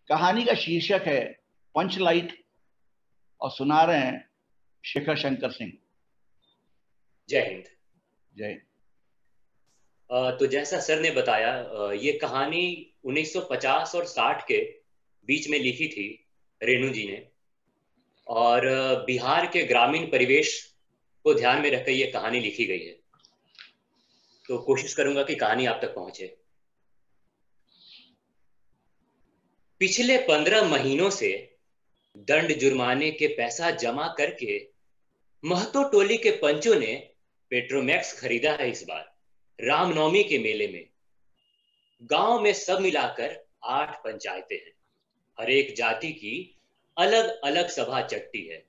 कहानी का शीर्षक है पंच लाइट और सुना रहे हैं शेखर शंकर सिंह। जय हिंद। जय। तो जैसा सर ने बताया, ये कहानी 1950 और 60 के बीच में लिखी थी रेणु जी ने। और बिहार के ग्रामीण परिवेश को ध्यान में रखकर ये कहानी लिखी गई है। तो कोशिश करूंगा कि कहानी आप तक पहुंचे। पिछले 15 महीनों से दंड जुर्माने के पैसा जमा करके महतो टोली के पंचों ने पेट्रोमैक्स खरीदा है। इस बार रामनवमी के मेले में गांव में सब मिलाकर 8 पंचायतें हैं। हर एक जाति की अलग अलग सभा चट्टी है।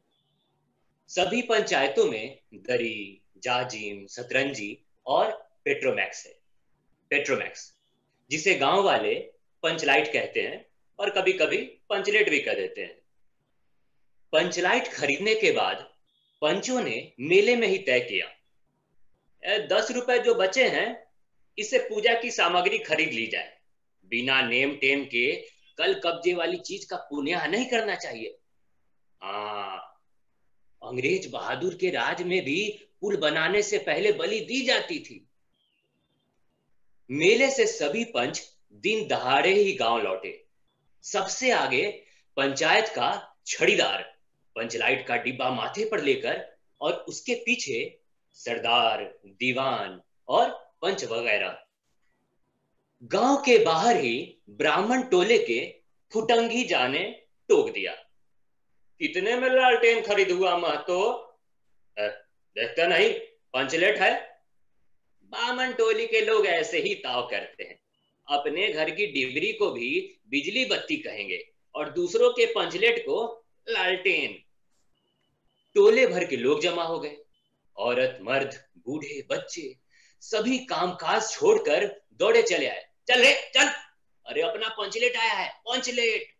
सभी पंचायतों में दरी, जाजिम, सतरंजी और पेट्रोमैक्स है। पेट्रोमैक्स जिसे गांव वाले पंचलाइट कहते हैं और कभी कभी पंचलेट भी कह देते हैं। पंचलाइट खरीदने के बाद पंचों ने मेले में ही तय किया, 10 रुपए जो बचे हैं इससे पूजा की सामग्री खरीद ली जाए। बिना नेम टेम के कल कब्जे वाली चीज का पुण्य नहीं करना चाहिए। हाँ, अंग्रेज बहादुर के राज में भी पुल बनाने से पहले बलि दी जाती थी। मेले से सभी पंच दिन दहाड़े ही गांव लौटे। सबसे आगे पंचायत का छड़ीदार पंचलाइट का डिब्बा माथे पर लेकर, और उसके पीछे सरदार, दीवान और पंच वगैरह। गांव के बाहर ही ब्राह्मण टोले के फुटंगी जाने टोक दिया, कितने में लालटेन खरीद हुआ महतो? देखता नहीं पंचलेट है। बामन टोली के लोग ऐसे ही ताव करते हैं। अपने घर की डिबरी को भी बिजली बत्ती कहेंगे और दूसरों के पंचलेट को लालटेन। टोले भर के लोग जमा हो गए। औरत, मर्द, बूढ़े, बच्चे सभी कामकाज छोड़कर दौड़े चले आए। चल रे चल, अरे अपना पंचलेट आया है, पंचलेट।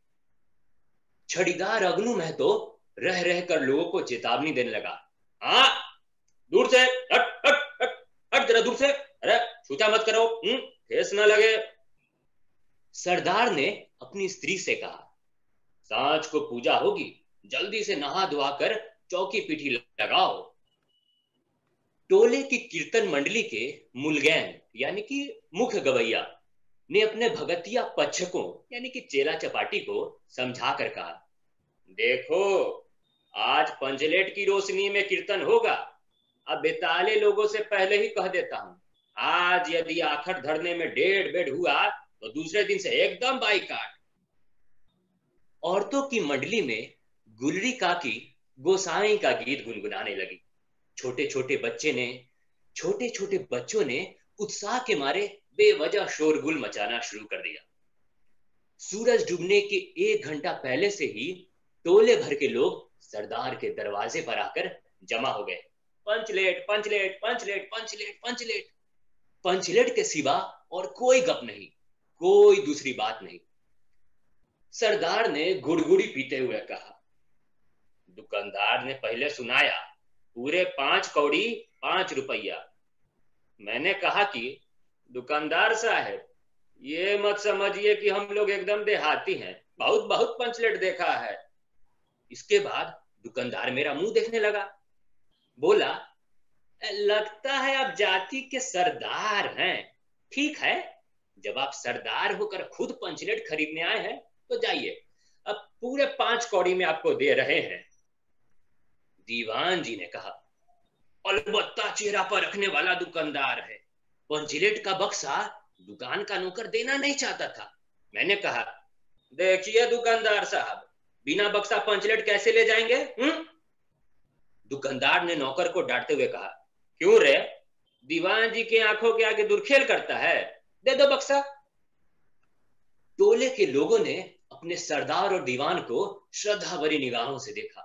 छड़ीदार अगनू महतो रह रह कर लोगों को चेतावनी देने लगा। हाँ, दूर से हट हट हट हट, जरा दूर से, अरे छूचा मत करो, ठेस न लगे। सरदार ने अपनी स्त्री से कहा, सांझ को पूजा होगी, जल्दी से नहा धोआ कर चौकी पीठी लगाओ। टोले की कीर्तन मंडली के मुलगैन यानी कि मुख्य गवैया ने अपने भगतिया पच्छकों यानी कि चेला चपाटी को समझा कर कहा, देखो आज पंचलेट की रोशनी में कीर्तन होगा। अब बेताले लोगों से पहले ही कह देता हूं, आज यदि आखड़ धरने में 1.5 बेड हुआ तो दूसरे दिन से एकदम बाइकाट। औरतों की मंडली में गुलरी काकी गोसाई का गीत गुनगुनाने लगी। छोटे छोटे बच्चों ने उत्साह के मारे बेवजह शोरगुल मचाना शुरू कर दिया। सूरज डूबने के 1 घंटा पहले से ही टोले भर के लोग सरदार के दरवाजे पर आकर जमा हो गए। पंचलेट पंचलेट पंचलेट पंचलेट पंचलेट। पंचलेट के सिवा और कोई गप नहीं, कोई दूसरी बात नहीं। सरदार ने गुड़गुड़ी पीते हुए कहा, दुकानदार ने पहले सुनाया, पूरे 5 कौड़ी 5 रुपया। मैंने कहा कि दुकानदार साहब, ये मत समझिए कि हम लोग एकदम देहाती हैं, बहुत बहुत पंचलेट देखा है। इसके बाद दुकानदार मेरा मुंह देखने लगा, बोला, लगता है आप जाति के सरदार हैं। ठीक है, जब आप सरदार होकर खुद पंचलेट खरीदने आए हैं तो जाइए, अब पूरे 5 कौड़ी में आपको दे रहे हैं। दीवान जी ने कहा, अलबत्ता चेहरा पर रखने वाला दुकानदार है। पंचलेट का बक्सा दुकान का नौकर देना नहीं चाहता था। मैंने कहा, देखिए दुकानदार साहब, बिना बक्सा पंचलेट कैसे ले जाएंगे? दुकानदार ने नौकर को डांटते हुए कहा, क्यों रे, दीवान जी के आंखों के आगे दुर्खेल करता है, दे दो बक्सा। टोले के लोगों ने अपने सरदार और दीवान को श्रद्धा भरी निगाहों से देखा।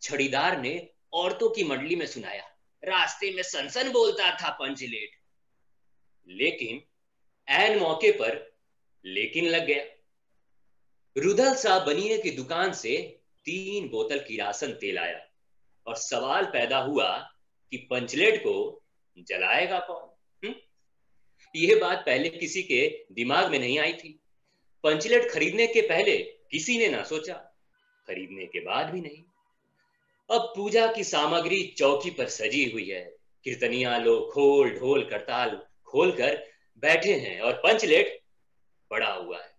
छड़ीदार ने औरतों की मंडली में सुनाया, रास्ते में सनसन बोलता था पंचलेट। लेकिन ऐन मौके पर लेकिन लग गया। रुदल साहब बनिए की दुकान से 3 बोतल किरासन तेल आया और सवाल पैदा हुआ कि पंचलेट को जलाएगा कौन? यह बात पहले किसी के दिमाग में नहीं आई थी। पंचलेट खरीदने के पहले किसी ने ना सोचा, खरीदने के बाद भी नहीं। अब पूजा की सामग्री चौकी पर सजी हुई है, कीर्तनिया लोग खोल ढोल करताल खोलकर बैठे हैं और पंचलेट पड़ा हुआ है।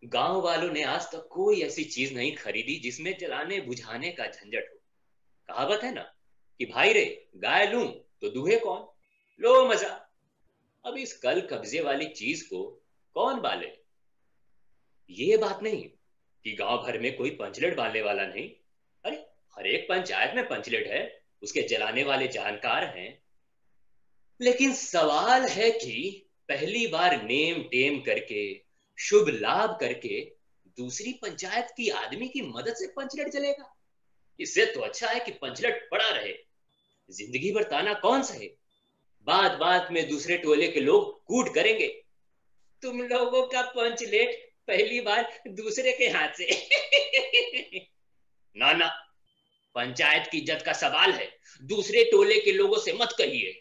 गांव वालों ने आज तक कोई ऐसी चीज नहीं खरीदी जिसमें जलाने बुझाने का झंझट हो। कहावत है ना कि भाई रे, गाय लूं तो दूहे कौन, लो मजा। अब इस कल कब्जे वाली चीज को कौन बाले? ये बात नहीं कि गांव भर में कोई पंचलेट बांधने वाला नहीं। अरे, हर एक पंचायत में पंचलेट है, उसके जलाने वाले जानकार हैं। लेकिन सवाल है कि पहली बार नेम टेम करके, शुभ लाभ करके दूसरी पंचायत की आदमी की मदद से पंचलेट जलेगा? इससे तो अच्छा है कि पंचलेट पड़ा रहे, जिंदगी भर ताना कौन सहे। बात बात में दूसरे टोले के लोग कूट करेंगे, तुम लोगों का पंचलेट पहली बार दूसरे के हाथ से। ना ना, पंचायत की इज्जत का सवाल है, दूसरे टोले के लोगों से मत कहिए।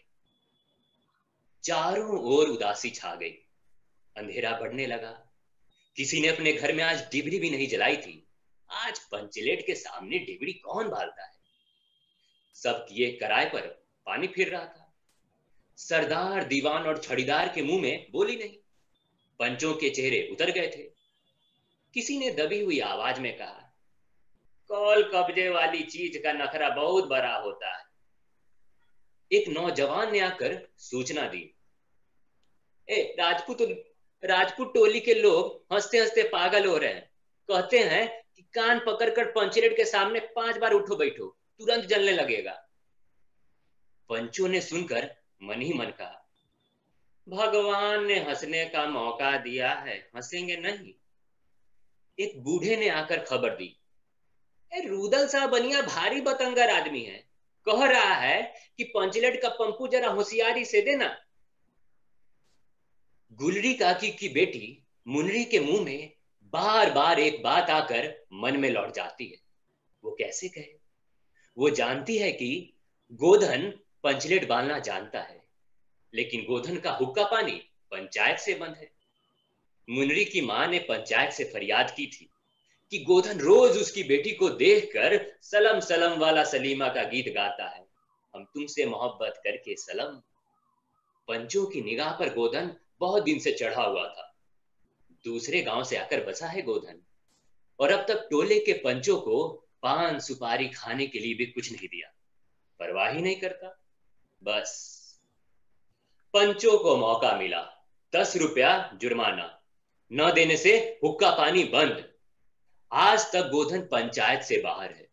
चारों ओर उदासी छा गई, अंधेरा बढ़ने लगा। किसी ने अपने घर में आज डिबरी भी नहीं जलाई थी। आज पंचलेट के सामने डिबरी कौन बालता है? सब किए कराए पर पानी फिर रहा था। सरदार, दीवान और छड़ीदार के मुंह में बोली नहीं। पंचों के चेहरे उतर गए थे। किसी ने दबी हुई आवाज में कहा, कौल कब्जे वाली चीज का नखरा बहुत बड़ा होता है। एक नौजवान ने आकर सूचना दी, ए राजपूत टोली के लोग हंसते हंसते पागल हो रहे हैं। कहते हैं कि कान पकड़कर पंचलेट के सामने 5 बार उठो बैठो, तुरंत जलने लगेगा। पंचों ने सुनकर मन ही मन कहा, भगवान ने हंसने का मौका दिया है, हंसेंगे नहीं। एक बूढ़े ने आकर खबर दी, रूदल साहब बनिया भारी बतंगर आदमी है, कह रहा है कि पंचलेट का पंपू जरा होशियारी से देना। गुलरी काकी की बेटी मुनरी के मुंह में बार बार एक बात आकर मन में लौट जाती है। वो कैसे कहे? वो जानती है कि गोधन पंचलेट बांधना जानता है, लेकिन गोधन का हुक्का पानी पंचायत से बंद है। मुनरी की मां ने पंचायत से फरियाद की थी कि गोधन रोज उसकी बेटी को देखकर सलम सलम वाला सलीमा का गीत गाता है, हम तुमसे मोहब्बत करके सलम। पंचों की निगाह पर गोधन बहुत दिन से चढ़ा हुआ था। दूसरे गांव से आकर बसा है गोधन, और अब तक टोले के पंचों को पान सुपारी खाने के लिए भी कुछ नहीं दिया, परवाह ही नहीं करता। बस पंचों को मौका मिला, 10 रुपया जुर्माना, न देने से हुक्का पानी बंद। आज तक गोधन पंचायत से बाहर है,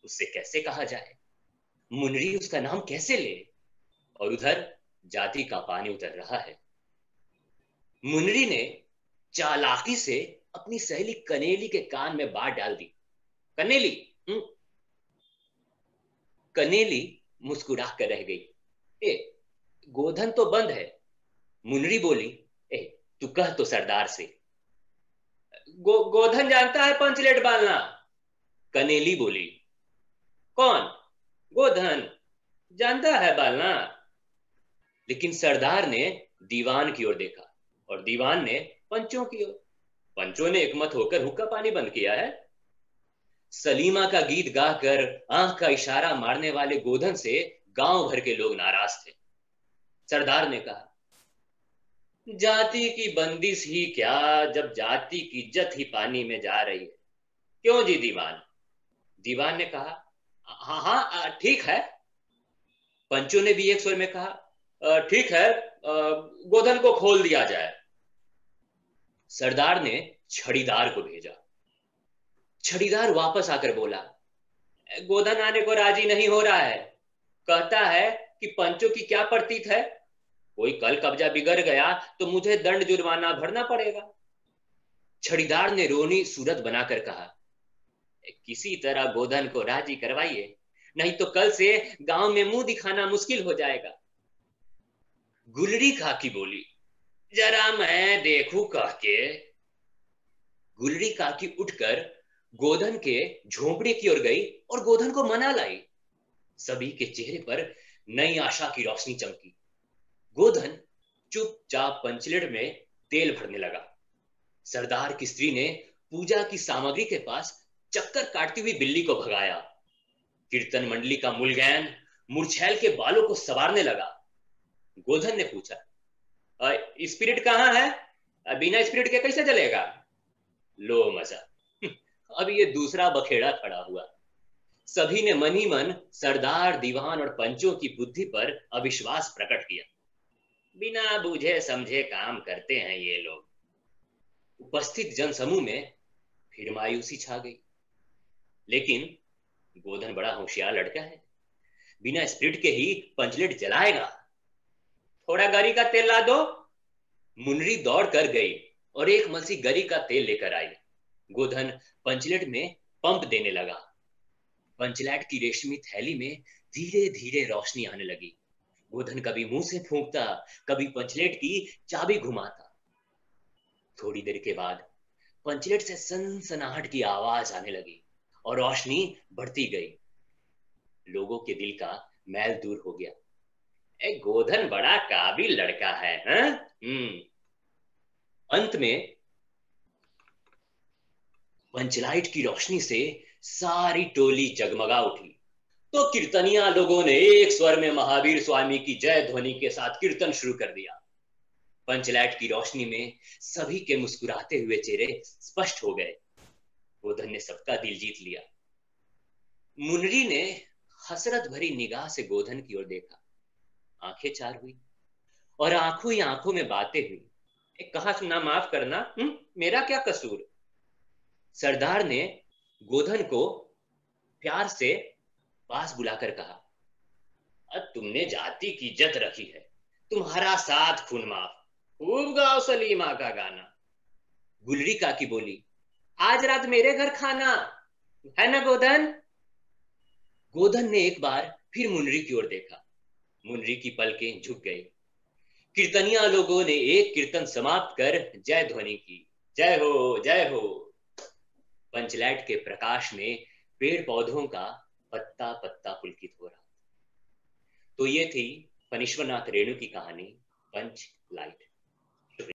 उससे कैसे कहा जाए? मुनरी उसका नाम कैसे ले? और उधर जाति का पानी उतर रहा है। मुनरी ने चालाकी से अपनी सहेली कनेली के कान में बात डाल दी, कनेली। कनेली मुस्कुरा कर रह गई। ए, गोधन तो बंद है। मुनरी बोली, ए, तू कह तो सरदार से। गोधन जानता है पंचलेट बांधना। कनेली बोली, कौन? गोधन जानता है बालना। लेकिन सरदार ने दीवान की ओर देखा और दीवान ने पंचों की ओर। पंचों ने एकमत होकर हुक्का पानी बंद किया है। सलीमा का गीत गाकर आंख का इशारा मारने वाले गोधन से गांव भर के लोग नाराज थे। सरदार ने कहा, जाति की बंदिश ही क्या, जब जाति की इज्जत ही पानी में जा रही है। क्यों जी दीवान? दीवान ने कहा, हाँ हाँ ठीक है। पंचों ने भी एक स्वर में कहा, ठीक है, गोधन को खोल दिया जाए। सरदार ने छड़ीदार को भेजा। छड़ीदार वापस आकर बोला, गोधन आने को राजी नहीं हो रहा है, कहता है कि पंचों की क्या प्रतीत है, कोई कल कब्जा बिगड़ गया तो मुझे दंड जुर्माना भरना पड़ेगा। छड़ीदार ने रोनी सूरत बनाकर कहा, किसी तरह गोधन को राजी करवाइए, नहीं तो कल से गांव में मुंह दिखाना मुश्किल हो जाएगा। गुलरी काकी बोली, जरा मैं देखूं कह के। गुलरी काकी उठकर गोधन के झोंपड़े की ओर गई और गोधन को मना लाई। सभी के चेहरे पर नई आशा की रोशनी चमकी। गोधन चुपचाप पंचलेट में तेल भरने लगा सरदार की स्त्री ने पूजा की सामग्री के पास चक्कर काटती हुई बिल्ली को भगाया। कीर्तन मंडली का मुलगैन मुरछैल के बालों को संवारने लगा। गोधन ने पूछा, स्पिरिट कहाँ है? बिना स्पिरिट के कैसे चलेगा? लो मजा। अब ये दूसरा बखेड़ा खड़ा हुआ। सभी ने मन ही मन सरदार, दीवान और पंचों की बुद्धि पर अविश्वास प्रकट किया। बिना बूझे समझे काम करते हैं ये लोग। उपस्थित जनसमूह में फिर मायूसी छा गई। लेकिन गोधन बड़ा होशियार लड़का है, बिना स्पिरिट के ही पंचलेट जलाएगा। थोड़ा गरी का तेल ला दो। मुनरी दौड़ कर गई और एक मलसी गरी का तेल लेकर आई। गोधन पंचलेट में पंप देने लगा। पंचलेट की रेशमी थैली में धीरे धीरे रोशनी आने लगी। गोधन कभी मुंह से फूंकता, कभी पंचलेट की चाबी घुमाता। थोड़ी देर के बाद पंचलेट से सनसनाहट की आवाज आने लगी और रोशनी बढ़ती गई। लोगों के दिल का मैल दूर हो गया। गोधन बड़ा काबिल लड़का है, हाँ? अंत में पंचलाइट की रोशनी से सारी टोली जगमगा उठी। तो कीर्तनिया लोगों ने एक स्वर में महावीर स्वामी की जय ध्वनि के साथ कीर्तन शुरू कर दिया। पंचलाइट की रोशनी में सभी के मुस्कुराते हुए चेहरे स्पष्ट हो गए। गोधन ने सबका दिल जीत लिया। मुनरी ने हसरत भरी निगाह से गोधन की ओर देखा। आंखें चार हुई और आंखों ही आंखों में बातें हुई। कहा सुना माफ करना, मेरा क्या कसूर? सरदार ने गोधन को प्यार से पास बुलाकर कहा, तुमने जाति की इज्जत रखी है, तुम्हारा साथ खून माफ। खूब गाओ सलीमा का गाना। गुलरी काकी बोली, आज रात मेरे घर खाना है ना गोधन? गोधन ने एक बार फिर मुनरी की ओर देखा। मुनरी की पलकें झुक गई। कीर्तनिया लोगों ने एक कीर्तन समाप्त कर जय ध्वनि की। जय हो, जय हो। पंचलैट के प्रकाश में पेड़ पौधों का पत्ता पत्ता पुलकित हो रहा। तो ये थी फणीश्वरनाथ रेणु की कहानी पंच लाइट।